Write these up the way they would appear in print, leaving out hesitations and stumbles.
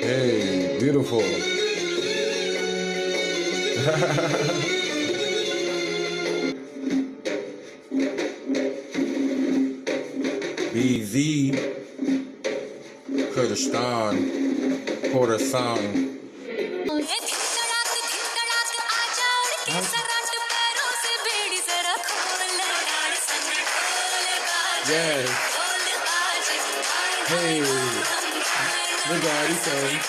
Hey, beautiful. BZ, Kurdistan, Khorasan. Yes. Hey, look at he saying.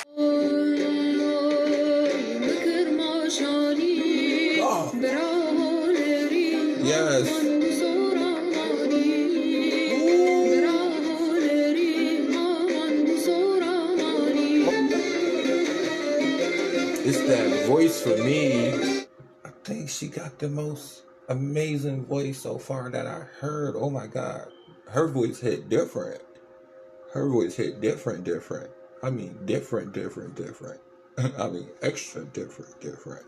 Oh. Yes. It's that voice for me. I think she got the most amazing voice so far that I heard. Oh my God. Her voice hit different. Her voice hit different. I mean, different. I mean, extra different.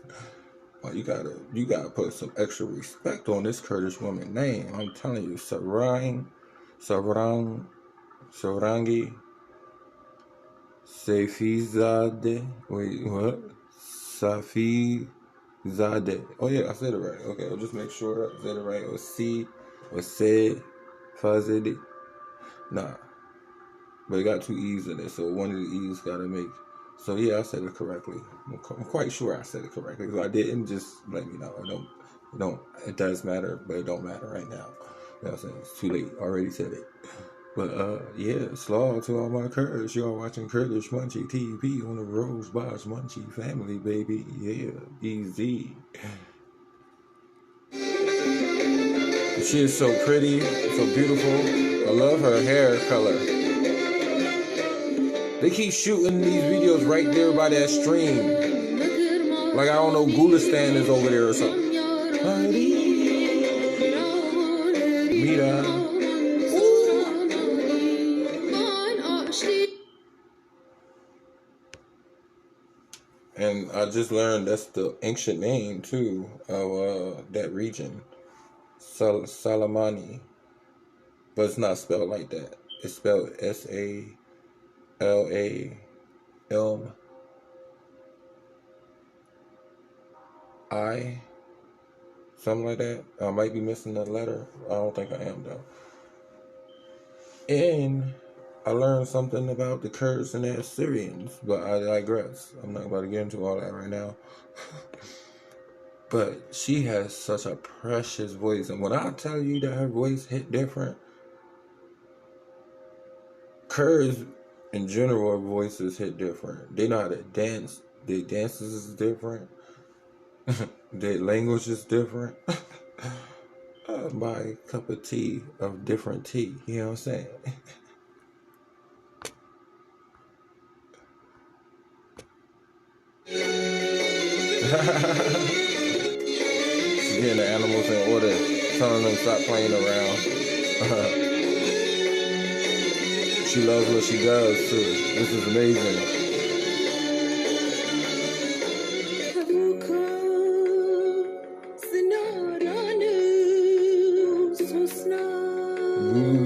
Oh, you gotta put some extra respect on this Kurdish woman name. I'm telling you, Sarangi, Safizadeh. Wait, what? Safizadeh. Oh yeah, I said it right. Okay, I'll just make sure I said it right. Or said Fazedi. Nah, but it got two E's in it, so one of the E's gotta make. So yeah, I said it correctly. I'm quite sure I said it correctly. If I didn't, just let me know. It does matter, but it don't matter right now. You know what I'm saying? It's too late. I already said it. But yeah, slaw to all my Kurds. Y'all watching Kurdish Munchie TV on the Rose Bosch Munchie family, baby. Yeah, easy. She is so pretty, so beautiful. I love her hair color. They keep shooting these videos right there by that stream. Like, I don't know, Gulistan is over there or something. Mira. And I just learned that's the ancient name, too, of that region. Salamani. But it's not spelled like that. It's spelled S-A-L-A-M-I. Something like that. I might be missing a letter. I don't think I am, though. And I learned something about the Kurds and the Assyrians, but I digress. I'm not about to get into all that right now. But she has such a precious voice. And when I tell you that her voice hit different, Kurds in general voices hit different. They know how to dance. Their dances is different. Their language is different. Buy a cup of tea of different tea. You know what I'm saying? She's getting the animals in order, telling them stop playing around. She loves what she does too. This is amazing.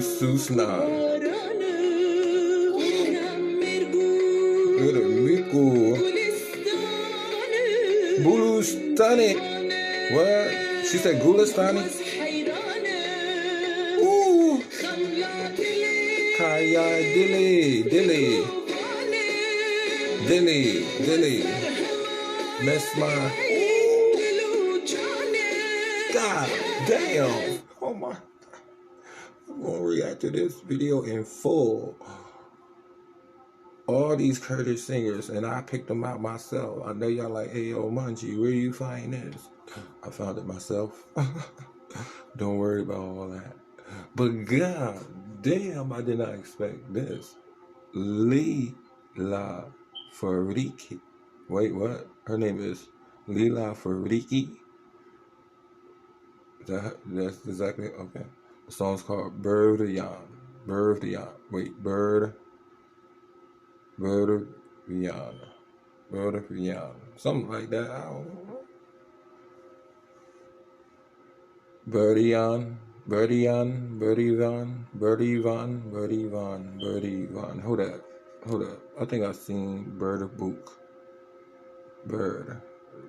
Susna. Bulustani. What? She said Gulistani? Ooh. Kaya Dilly. Mesma. God damn. Oh my. I'm going to react to this video in full. All these Kurdish singers, and I picked them out myself. I know y'all like, hey, yo, Munchie, where you find this? I found it myself. Don't worry about all that. But god damn, I did not expect this. Lila Fariki. Wait, what? Her name is Lila Fariki. That's exactly, okay. The song's called Birdiyan. Wait, Birdiyan. Something like that. I don't know. Birdiyan. Hold that. Hold up. I think I've seen Bird of Book. Bird.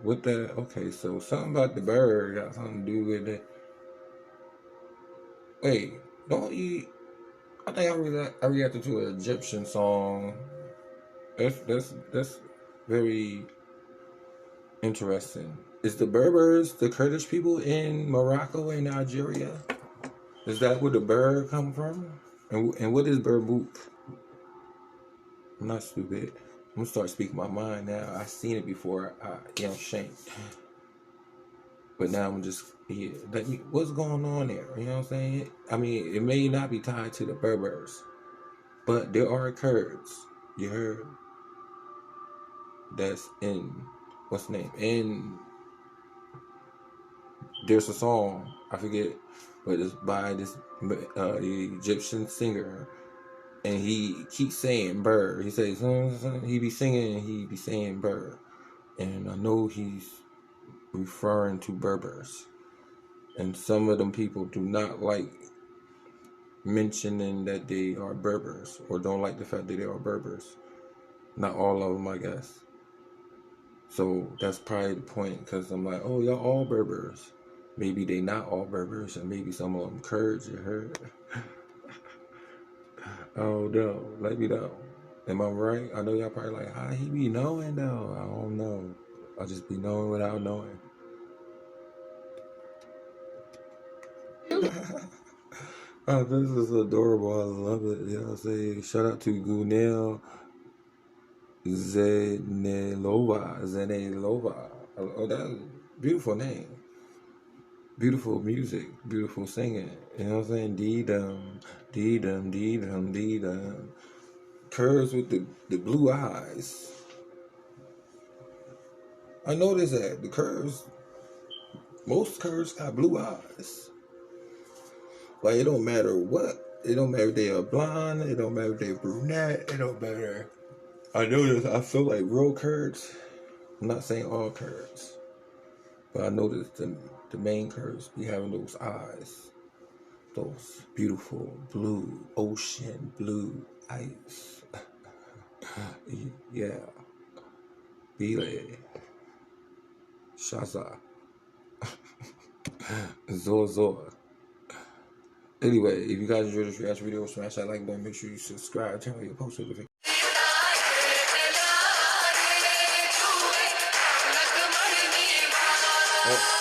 What that? Okay, so something about the bird got something to do with it. Wait, don't you? I think I reacted to an Egyptian song. That's very interesting. Is the Berbers the Kurdish people in Morocco and Nigeria? Is that where the bird come from? And what is Berbouk? I'm not stupid. I'm gonna start speaking my mind now. I seen it before. I am shanked. But now I'm just here. Like, what's going on there? You know what I'm saying? I mean, it may not be tied to the Berbers, but there are Kurds. You heard? That's in what's the name? In there's a song I forget, but it's by this Egyptian singer, and he keeps saying bird. He says he be singing and he be saying bird, and I know he's referring to Berbers, and some of them people do not like mentioning that they are Berbers or don't like the fact that they are Berbers. Not all of them, I guess. So that's probably the point, because I'm like, oh, y'all all Berbers. Maybe they not all Berbers, and maybe some of them Kurds, you heard? Oh, no, let me know. Am I right? I know y'all probably like, how he be knowing, though? I don't know. I just be knowing without knowing. Oh, this is adorable. I love it. You know what I'm saying? Shout out to Gunel Zenelova. Oh, that's a beautiful name. Beautiful music, beautiful singing. You know what I'm saying? Dee-dum, dee-dum, dee-dum, dee-dum. Kurds with the blue eyes. I noticed that the Kurds, most Kurds got blue eyes. Like, it don't matter what. It don't matter if they are blonde. It don't matter if they're brunette. It don't matter. I noticed, I feel like real Kurds, I'm not saying all Kurds, but I noticed the main Kurds be having those eyes. Those beautiful blue, ocean blue eyes. Yeah. Bile. Shaza. Zor. Anyway, if you guys enjoyed this reaction video, smash that like button. Make sure you subscribe, turn on your post notifications. Oh.